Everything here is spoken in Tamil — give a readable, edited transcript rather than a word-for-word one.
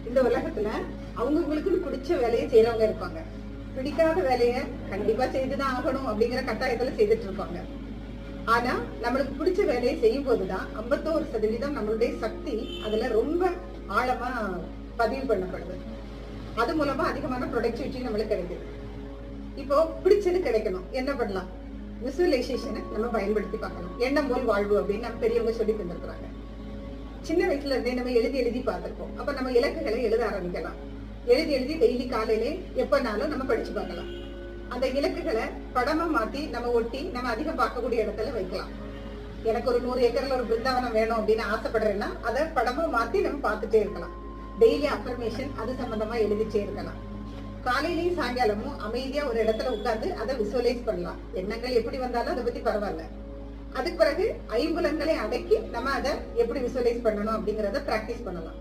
இந்த உலகத்துல அவங்களுக்கு பிடிச்ச வேலையை செய்யறவங்க இருப்பாங்க, பிடிக்காத வேலையை கண்டிப்பா செய்துதான் ஆகணும் அப்படிங்கிற கட்டாயத்துல செய்துட்டு இருப்பாங்க. ஆனா நம்மளுக்கு பிடிச்ச வேலையை செய்யும் போதுதான் 51% நம்மளுடைய சக்தி அதுல ரொம்ப ஆழமா பதிவு பண்ணப்படுது. அது மூலமா அதிகமான ப்ரொடக்டிவிட்டி நம்மளுக்கு கிடைக்குது. இப்போ பிடிச்சது கிடைக்கணும், என்ன பண்ணலாம்? விசுவலைசேஷனை நம்ம பயன்படுத்தி பார்க்கணும். எண்ணம் போல் வாழ்வு அப்படின்னு நம்ம பெரியவங்க சொல்லி தந்துருக்குறாங்க. சின்ன வயசுல இருந்தே நம்ம எழுதி எழுதி பார்த்திருப்போம். அப்ப நம்ம இலக்குகளை எழுத ஆரம்பிக்கலாம். எழுதி எழுதி டெய்லி காலையிலே எப்பனாலும் நம்ம படிச்சு பார்க்கலாம். அந்த இலக்குகளை படமா மாத்தி நம்ம ஒட்டி நம்ம அதிகம் பார்க்கக்கூடிய இடத்துல வைக்கலாம். எனக்கு ஒரு 100 ஏக்கர்ல ஒரு பிருந்தாவனம் வேணும் அப்படின்னு ஆசைப்படுறேன்னா அதை படமா மாத்தி நம்ம பார்த்துட்டே இருக்கலாம். டெய்லி அஃபர்மேஷன் அது சம்பந்தமா எழுதிச்சே இருக்கலாம். காலையிலையும் சாயங்காலமும் அமைதியா ஒரு இடத்துல உட்கார்ந்து அதை விசுவலைஸ் பண்ணலாம். எண்ணங்கள் எப்படி வந்தாலும் அதை பத்தி பரவாயில்ல. அதுக்கு பிறகு ஐம்புலன்களை அடக்கி நம்ம அதை எப்படி விசுவலைஸ் பண்ணணும் அப்படிங்கறத பிராக்டிஸ் பண்ணலாம்.